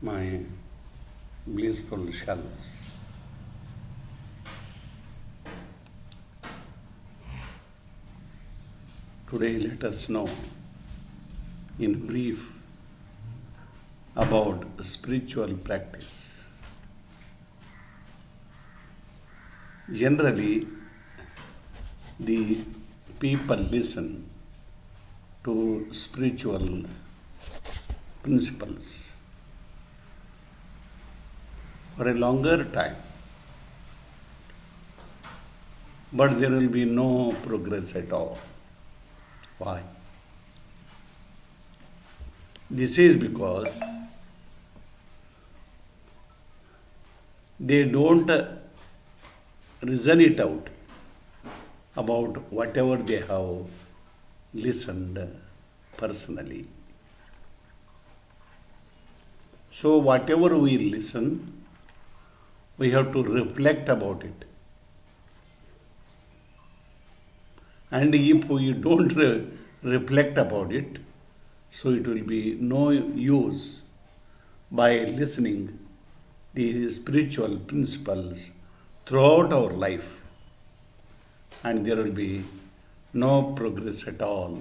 my blissful selves. Today, let us know in brief about spiritual practice. Generally, the people listen to spiritual principles for a longer time, but there will be no progress at all. Why? This is because they don't reason it out about whatever they have listened personally. So, whatever we listen, we have to reflect about it. And if we don't reflect about it, so it will be no use by listening the spiritual principles throughout our life, and there will be no progress at all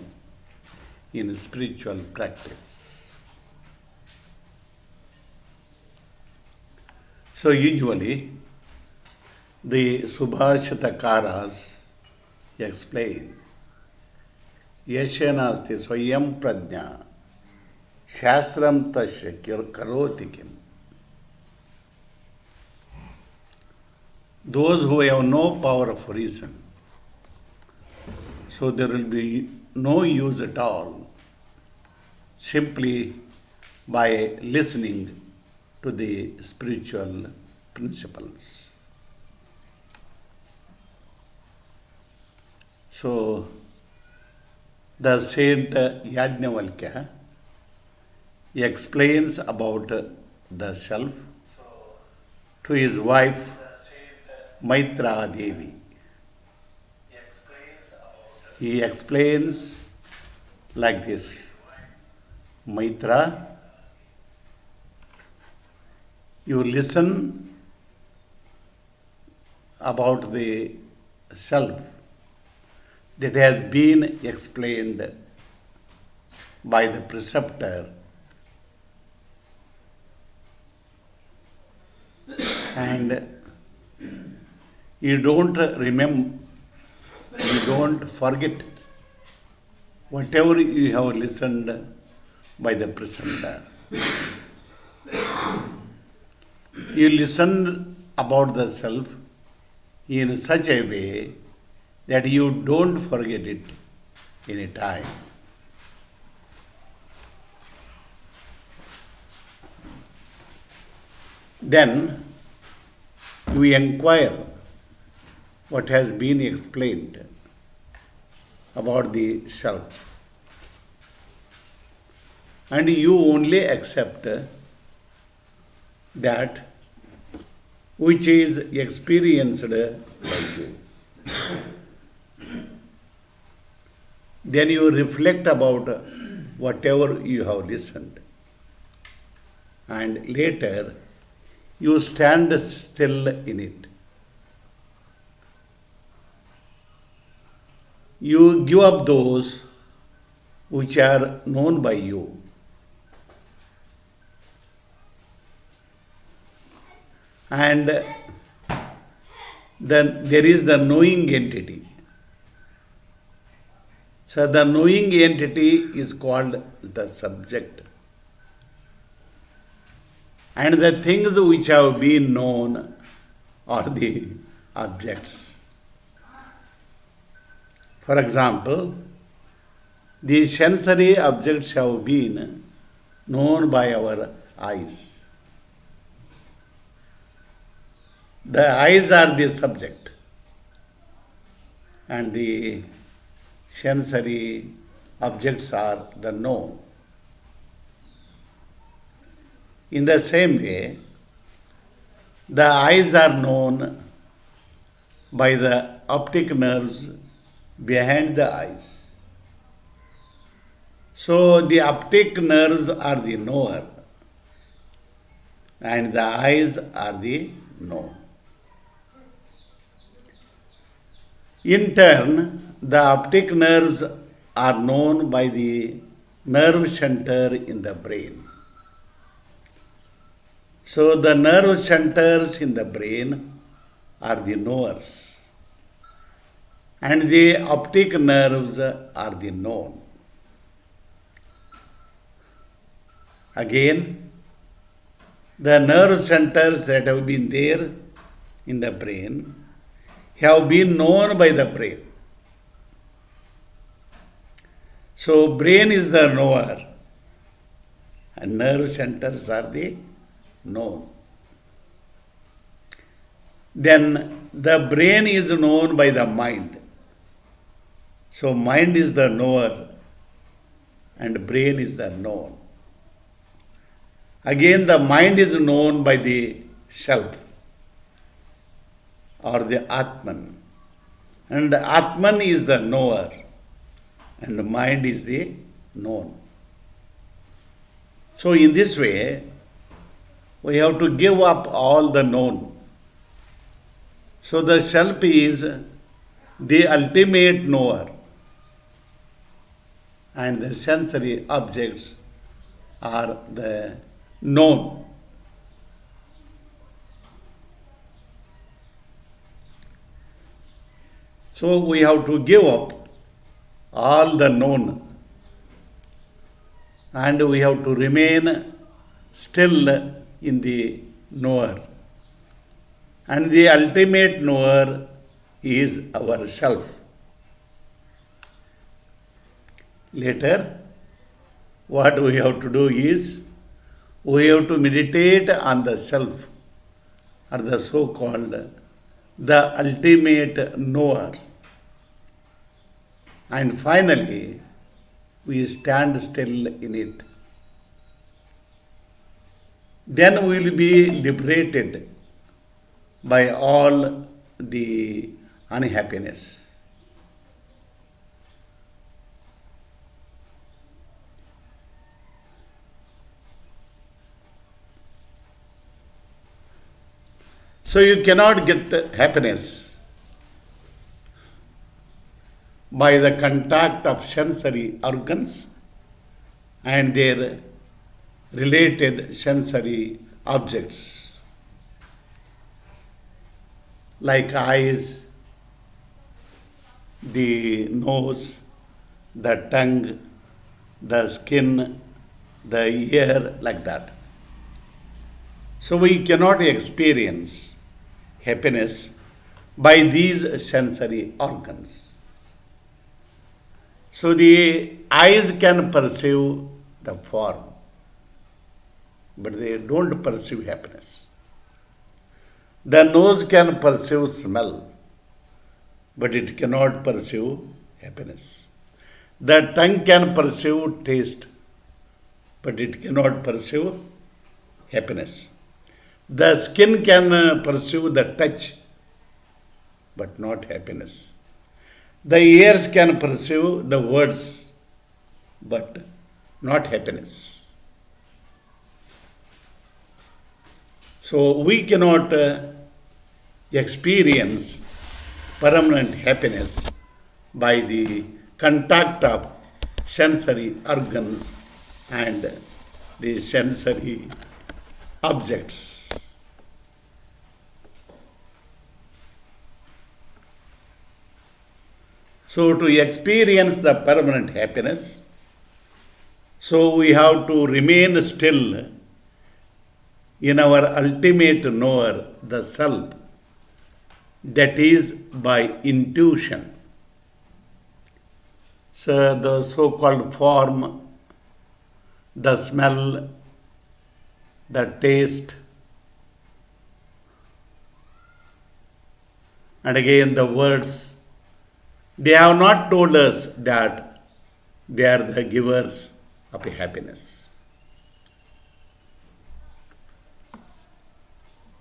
in spiritual practice. So usually the Subhashitakaras explain Yashanasti Swayam Prajna Shastram Tasya Karoti Kim. Those who have no power of reason, so there will be no use at all simply by listening to the spiritual principles. So, the Saint Yajnavalkya explains about the self to his wife Maitra Devi. He explains like this: Maitra, you listen about the self that has been explained by the preceptor, and you don't remember, you don't forget whatever you have listened by the preceptor. You listen about the self in such a way that you don't forget it any time. Then you inquire what has been explained about the self, and you only accept that which is experienced by you. Then you reflect about whatever you have listened, and later you stand still in it. You give up those which are known by you, and then there is the knowing entity. So the knowing entity is called the subject, and the things which have been known are the objects. For example, the sensory objects have been known by our eyes. The eyes are the subject, and the sensory objects are the known. In the same way, the eyes are known by the optic nerves behind the eyes. So the optic nerves are the knower, and the eyes are the known. In turn, the optic nerves are known by the nerve center in the brain. So the nerve centers in the brain are the knowers, and the optic nerves are the known. Again, the nerve centers that have been there in the brain have been known by the brain. So brain is the knower and nerve centers are the known. Then the brain is known by the mind. So mind is the knower and brain is the known. Again, the mind is known by the self or the Atman. And Atman is the knower and the mind is the known. So in this way, we have to give up all the known. So the self is the ultimate knower and the sensory objects are the known. So we have to give up all the known and we have to remain still in the knower. And the ultimate knower is our self. Later, what we have to do is we have to meditate on the self or the so-called the ultimate knower. And finally, we stand still in it. Then we will be liberated by all the unhappiness. So you cannot get happiness by the contact of sensory organs and their related sensory objects like eyes, the nose, the tongue, the skin, the ear, like that. So we cannot experience happiness by these sensory organs. So the eyes can perceive the form, but they don't perceive happiness. The nose can perceive smell, but it cannot perceive happiness. The tongue can perceive taste, but it cannot perceive happiness. The skin can perceive the touch, but not happiness. The ears can perceive the words, but not happiness. So we cannot experience permanent happiness by the contact of sensory organs and the sensory objects. So to experience the permanent happiness, so we have to remain still in our ultimate knower, the self, that is by intuition. So the so-called form, the smell, the taste, and again the words, they have not told us that they are the givers of happiness.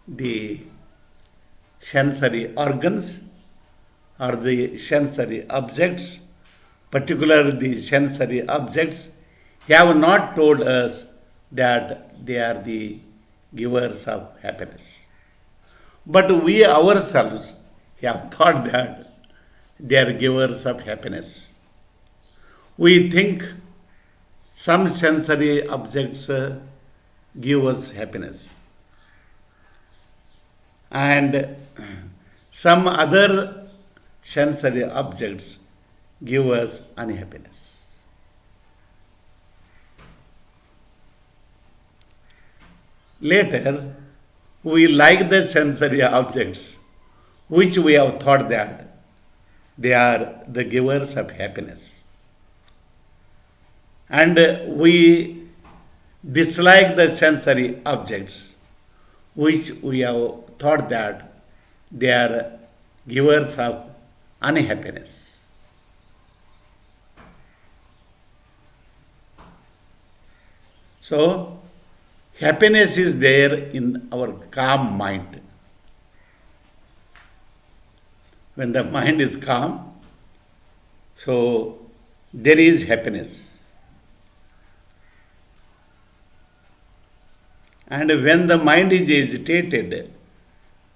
The sensory organs or the sensory objects, particularly the sensory objects, have not told us that they are the givers of happiness. But we ourselves have thought that they are givers of happiness. We think some sensory objects give us happiness, and some other sensory objects give us unhappiness. Later, we like the sensory objects which we have thought that they are the givers of happiness. And we dislike the sensory objects which we have thought that they are givers of unhappiness. So, happiness is there in our calm mind. When the mind is calm, so there is happiness. And when the mind is agitated,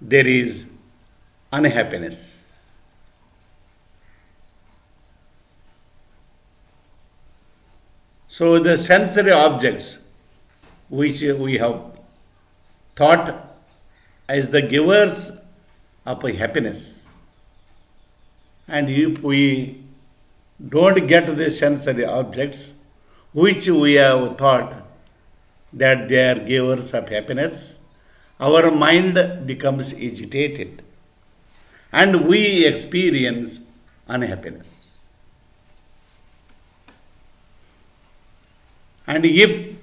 there is unhappiness. So the sensory objects which we have thought as the givers of happiness, and if we don't get the sensory objects which we have thought that they are givers of happiness, our mind becomes agitated and we experience unhappiness. And if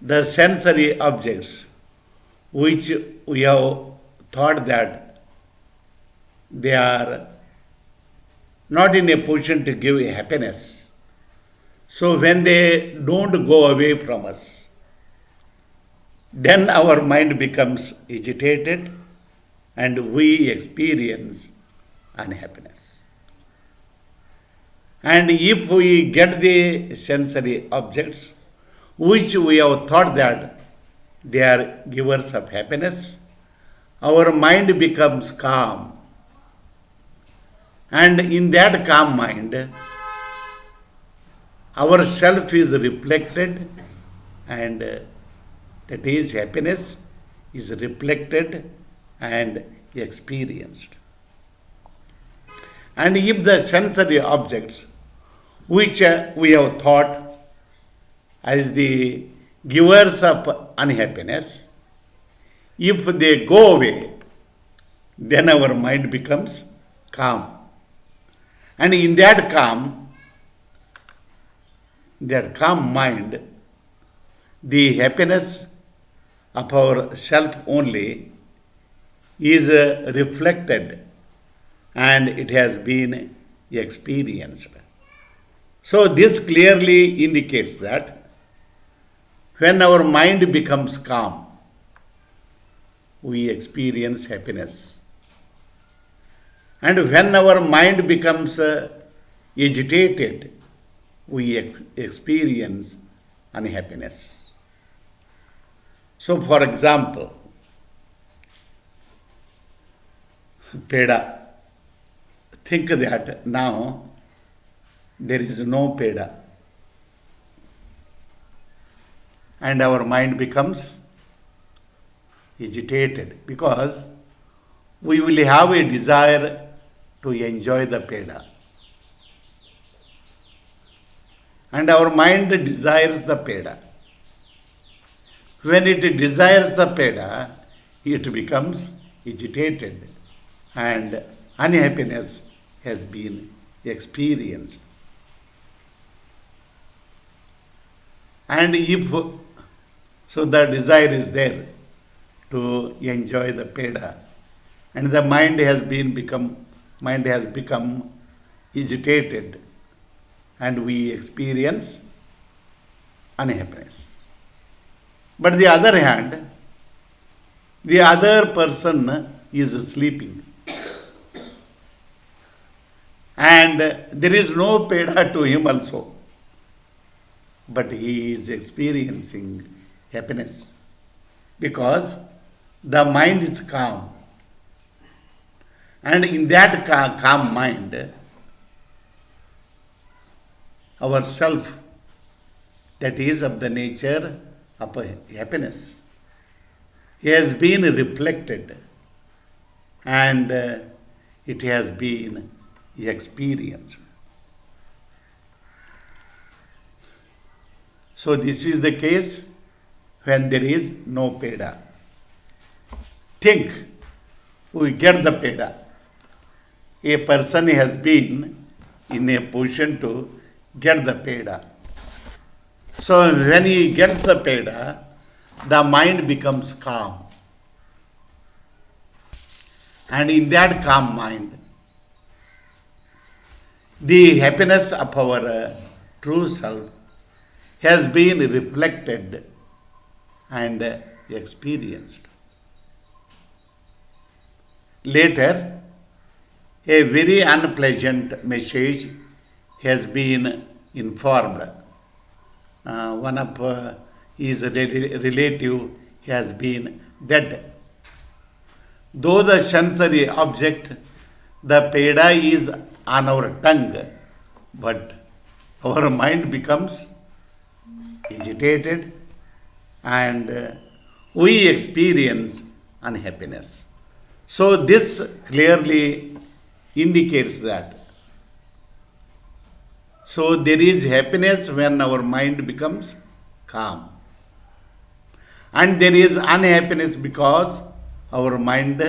the sensory objects which we have thought that they are not in a position to give happiness, so when they don't go away from us, then our mind becomes agitated and we experience unhappiness. And if we get the sensory objects which we have thought that they are givers of happiness, our mind becomes calm. And in that calm mind, our self is reflected, and that is happiness is reflected and experienced. And if the sensory objects which we have thought as the givers of unhappiness, if they go away, then our mind becomes calm. And in that calm mind, the happiness of our self only is reflected and it has been experienced. So this clearly indicates that when our mind becomes calm, we experience happiness. And when our mind becomes agitated, we experience unhappiness. So, for example, peda. Think that now there is no peda, and our mind becomes agitated because we will have a desire to enjoy the peda. And our mind desires the peda. When it desires the peda, it becomes agitated and unhappiness has been experienced. And if so, the desire is there to enjoy the peda, and the mind has become agitated, and we experience unhappiness. But the other hand, the other person is sleeping, and there is no peda to him also, but he is experiencing happiness. because the mind is calm. And in that calm mind, our self, that is of the nature of happiness, has been reflected and it has been experienced. So, this is the case when there is no peda. Think, we get the peda. A person has been in a position to get the peda. So, when he gets the peda, the mind becomes calm. And in that calm mind, the happiness of our true self has been reflected and experienced. Later, a very unpleasant message has been informed. One of his relative has been dead. Though the sensory object, the peda is on our tongue, but our mind becomes agitated and we experience unhappiness. So, this clearly indicates that. So, there is happiness when our mind becomes calm, and there is unhappiness because our mind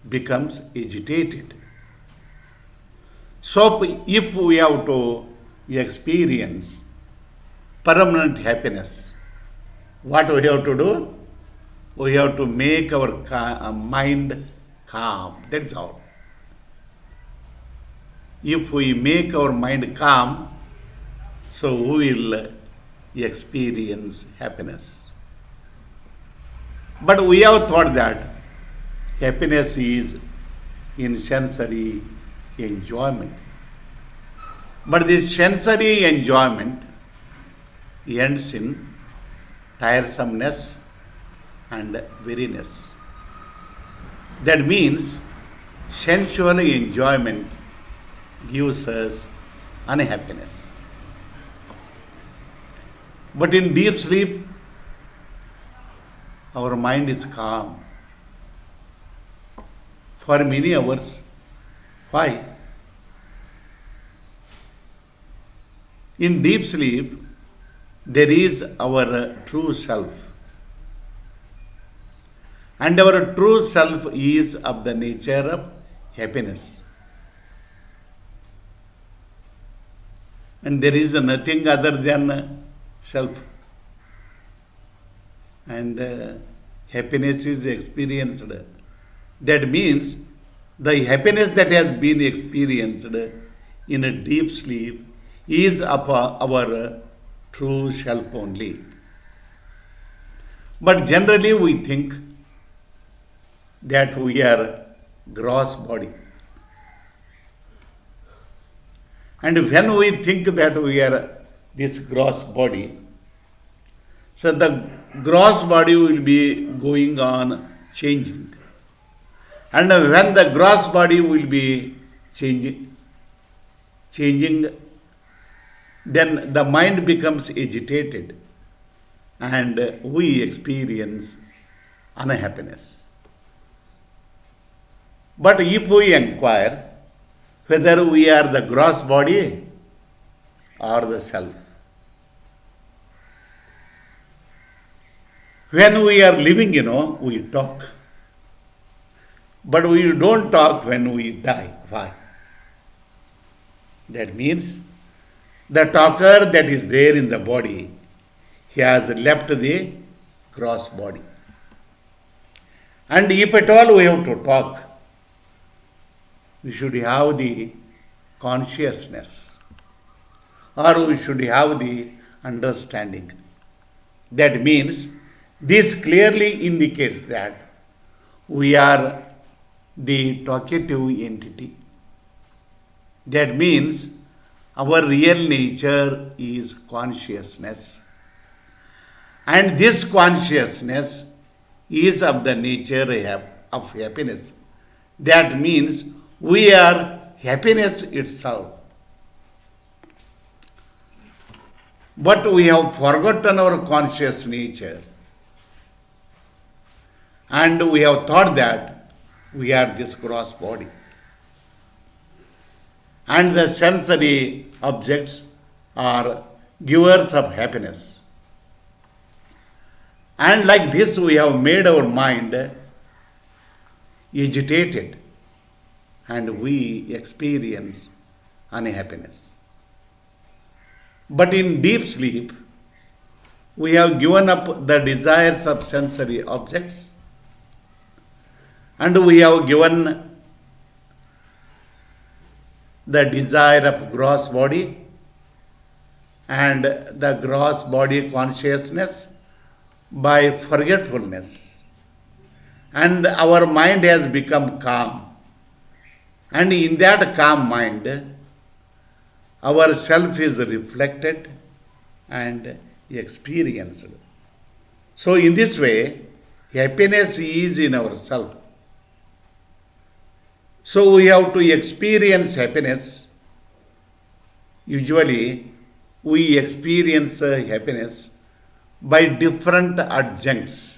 becomes agitated. So, if we have to experience permanent happiness, what we have to do? We have to make our mind calm. That's all. If we make our mind calm, so we will experience happiness. But we have thought that happiness is in sensory enjoyment. But this sensory enjoyment ends in tiresomeness and weariness. That means sensual enjoyment gives us unhappiness. But in deep sleep, our mind is calm for many hours. Why? In deep sleep, there is our true self. And our true self is of the nature of happiness. And there is nothing other than self. And happiness is experienced. That means the happiness that has been experienced in a deep sleep is of our true self only. But generally we think that we are gross body. And when we think that we are this gross body, so the gross body will be going on changing. And when the gross body will be changing, then the mind becomes agitated and we experience unhappiness. But if we inquire whether we are the gross body or the self, when we are living, we talk. But we don't talk when we die. Why? That means the talker that is there in the body, he has left the gross body. And if at all we have to talk, we should have the consciousness or we should have the understanding. That means this clearly indicates that we are the talkative entity. That means our real nature is consciousness. And this consciousness is of the nature of happiness. That means we are happiness itself. But we have forgotten our conscious nature. And we have thought that we are this gross body. And the sensory objects are givers of happiness. And like this, we have made our mind agitated and we experience unhappiness. But in deep sleep, we have given up the desires of sensory objects and we have given the desire of gross body and the gross body consciousness by forgetfulness. And our mind has become calm. And in that calm mind, our self is reflected and experienced. So, in this way, happiness is in ourself. So, we have to experience happiness. Usually, we experience happiness by different adjuncts.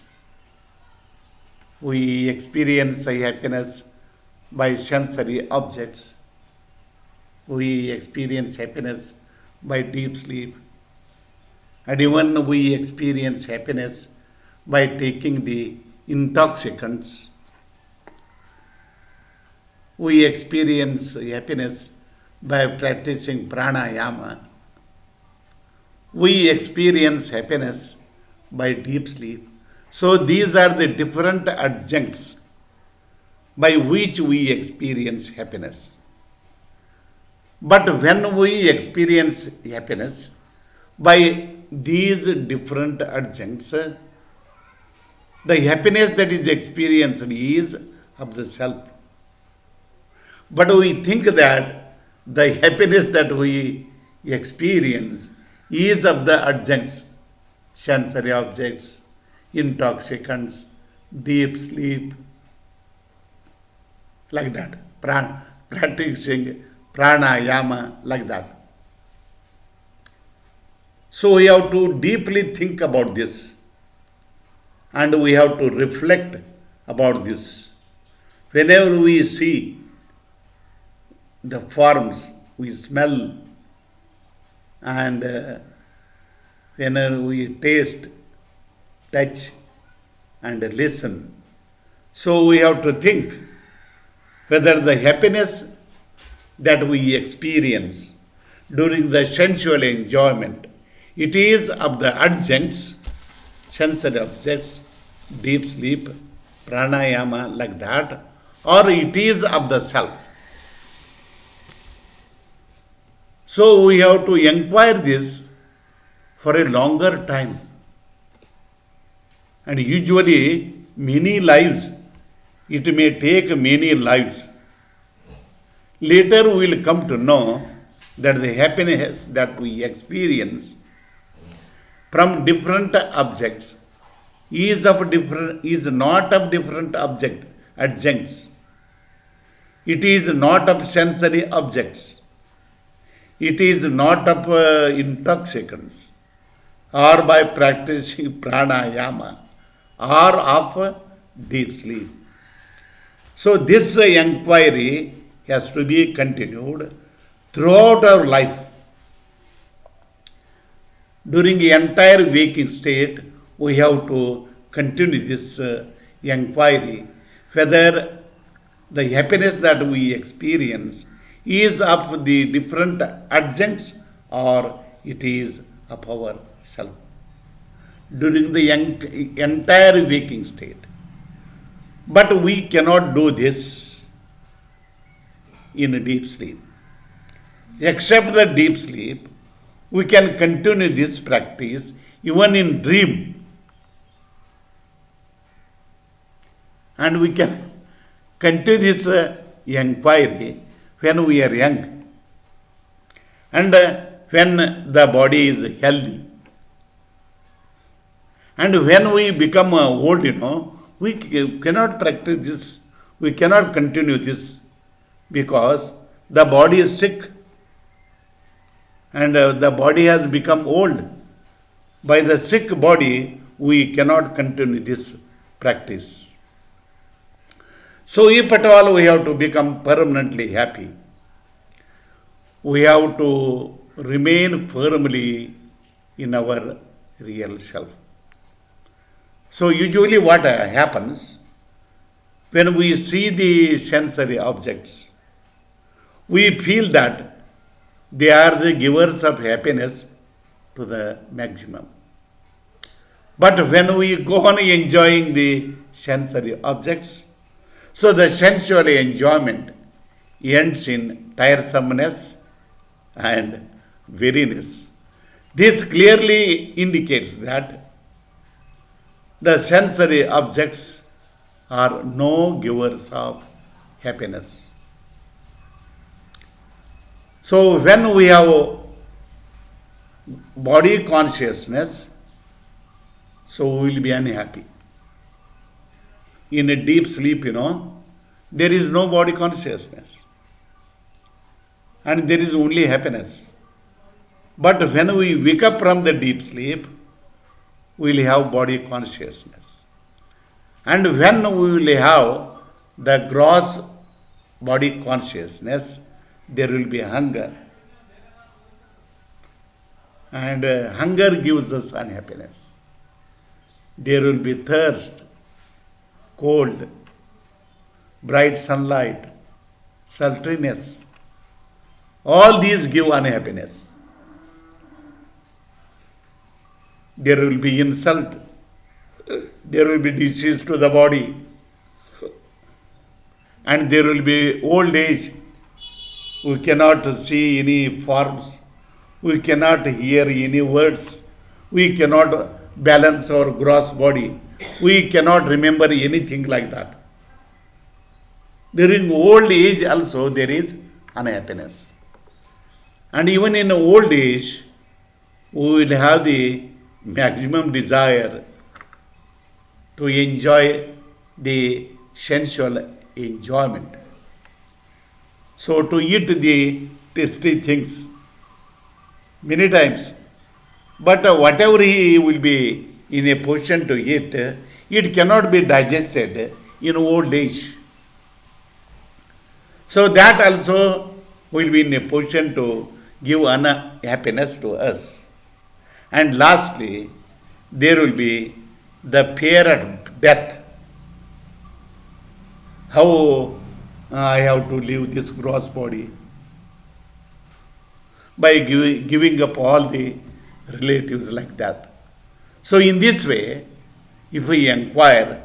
We experience happiness by sensory objects. We experience happiness by deep sleep. And even we experience happiness by taking the intoxicants. We experience happiness by practicing pranayama. We experience happiness by deep sleep. So these are the different adjuncts by which we experience happiness. But when we experience happiness by these different adjuncts, the happiness that is experienced is of the self. But we think that the happiness that we experience is of the adjuncts, sensory objects, intoxicants, deep sleep, like that, practicing pranayama, like that. So we have to deeply think about this and we have to reflect about this. Whenever we see the forms, we smell, and whenever we taste, touch, and listen. So we have to think whether the happiness that we experience during the sensual enjoyment, it is of the adjuncts, sensory objects, deep sleep, pranayama, like that, or it is of the self. So we have to inquire this for a longer time. And usually many lives, it may take many lives. Later we will come to know that the happiness that we experience from different objects is not of different adjuncts. It is not of sensory objects. It is not of intoxicants or by practicing pranayama or of deep sleep. So this inquiry has to be continued throughout our life. During the entire waking state, we have to continue this inquiry whether the happiness that we experience is of the different adjuncts or it is of our self. During the entire waking state. But we cannot do this in deep sleep. Except the deep sleep, we can continue this practice even in dream. And we can continue this inquiry when we are young and when the body is healthy. And when we become old, cannot practice this, we cannot continue this because the body is sick and the body has become old. By the sick body, we cannot continue this practice. So, if at all we have to become permanently happy, we have to remain firmly in our real self. So, usually, what happens when we see the sensory objects, we feel that they are the givers of happiness to the maximum. But when we go on enjoying the sensory objects, so the sensual enjoyment ends in tiresomeness and weariness. This clearly indicates that the sensory objects are no givers of happiness. So when we have body consciousness, so we will be unhappy. In a deep sleep, there is no body consciousness and there is only happiness. But when we wake up from the deep sleep, we will have body consciousness. And when we will have the gross body consciousness, there will be hunger. And hunger gives us unhappiness. There will be thirst, cold, bright sunlight, sultriness. All these give unhappiness. There will be insult. There will be disease to the body. And there will be old age. We cannot see any forms. We cannot hear any words. We cannot balance our gross body. We cannot remember anything like that. During old age also there is unhappiness. And even in old age, we will have the maximum desire to enjoy the sensual enjoyment. So to eat the tasty things many times. But whatever he will be in a position to eat, it cannot be digested in old age. So that also will be in a position to give unhappiness to us. And lastly, there will be the fear of death. How I have to leave this gross body by giving up all the relatives like that. So in this way, if we inquire,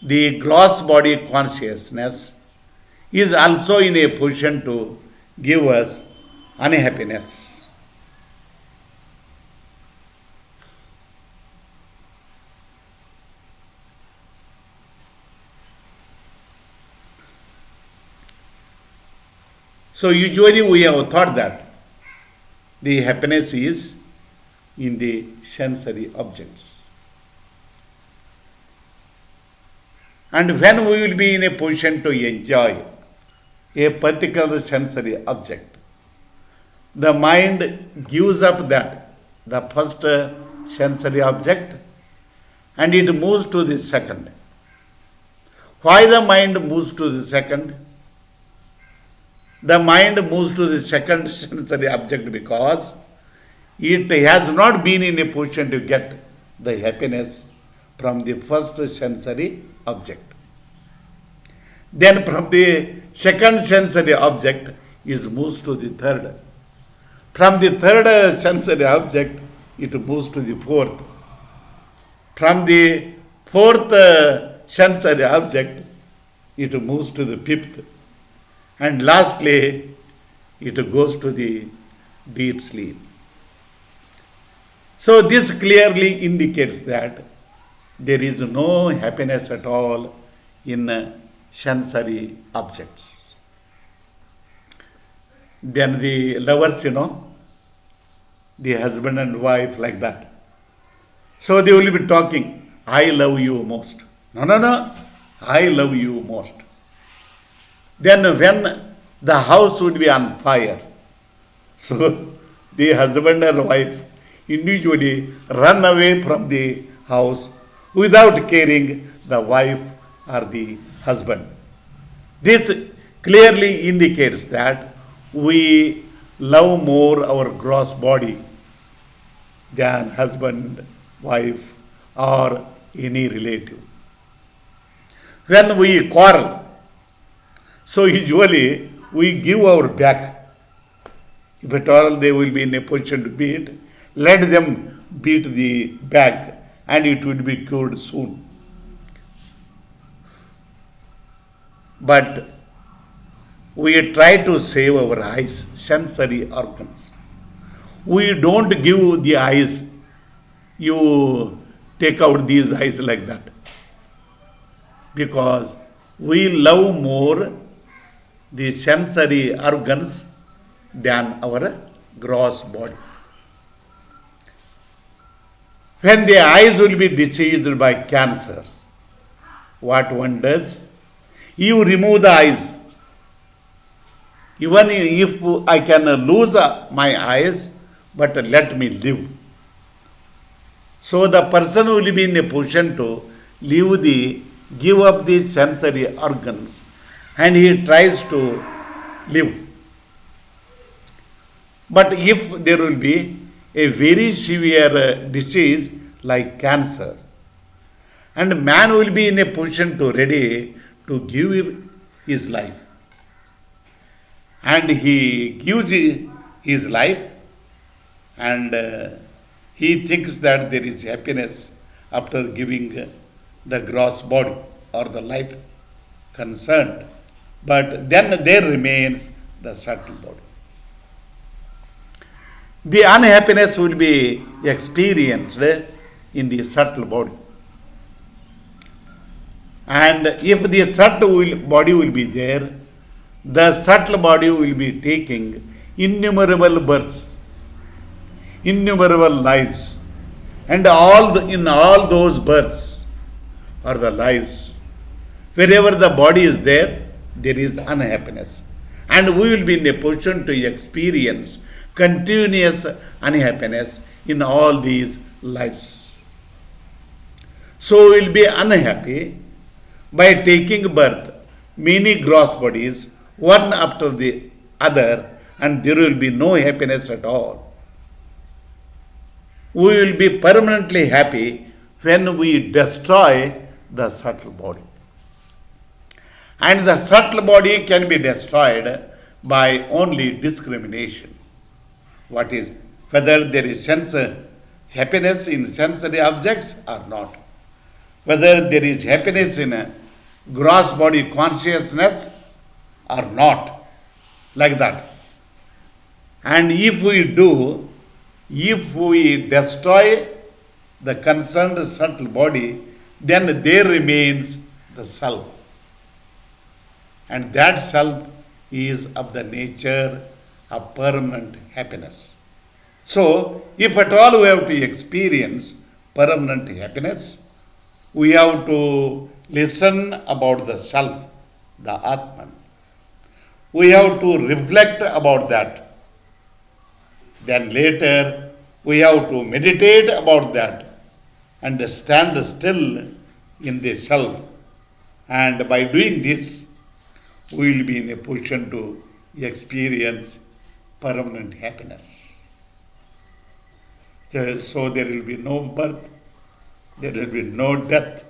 the gross body consciousness is also in a position to give us unhappiness. So usually we have thought that the happiness is in the sensory objects. And when we will be in a position to enjoy a particular sensory object, the mind gives up the first sensory object, and it moves to the second. Why the mind moves to the second? The mind moves to the second sensory object because it has not been in a position to get the happiness from the first sensory object. Then from the second sensory object, it moves to the third. From the third sensory object, it moves to the fourth. From the fourth sensory object, it moves to the fifth. And lastly, it goes to the deep sleep. So this clearly indicates that there is no happiness at all in sensory objects. Then the lovers, the husband and wife like that. So they will be talking, I love you most. No, no, no. I love you most. Then when the house would be on fire, so the husband and wife individually run away from the house without caring the wife or the husband. This clearly indicates that we love more our gross body than husband, wife, or any relative. When we quarrel, so usually we give our back. If at all they will be in a position to beat, let them beat the back and it will be cured soon. But we try to save our eyes, sensory organs. We don't give the eyes, you take out these eyes like that. Because we love more the sensory organs than our gross body. When the eyes will be diseased by cancer, what one does? You remove the eyes. Even if I can lose my eyes, but let me live. So the person will be in a position to give up the sensory organs, and he tries to live. But if there will be a very severe disease like cancer, and man will be in a position to ready to give his life, and he gives his life, and he thinks that there is happiness after giving the gross body or the life concerned, but then there remains the subtle body. The unhappiness will be experienced in the subtle body. And if the subtle body will be there, the subtle body will be taking innumerable births, innumerable lives, and in all those births or the lives, wherever the body is there is unhappiness. And we will be in a position to experience continuous unhappiness in all these lives. So we will be unhappy by taking birth, many gross bodies, one after the other, and there will be no happiness at all. We will be permanently happy when we destroy the subtle body. And the subtle body can be destroyed by only discrimination. What is, whether there is happiness in sensory objects or not, whether there is happiness in a gross body consciousness or not, like that. And if we destroy the concerned subtle body, then there remains the self. And that self is of the nature of permanent happiness. So, if at all we have to experience permanent happiness, we have to listen about the self, the Atman. We have to reflect about that. Then later, we have to meditate about that and stand still in the self. And by doing this, we will be in a position to experience permanent happiness. So there will be no birth, there will be no death,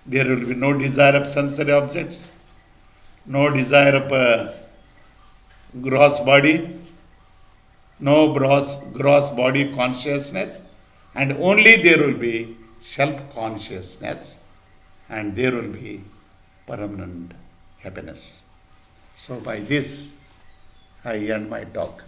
there will be no desire of sensory objects, no desire of a gross body, no gross body consciousness, and only there will be self-consciousness, and there will be permanent happiness. So by this, I end my talk.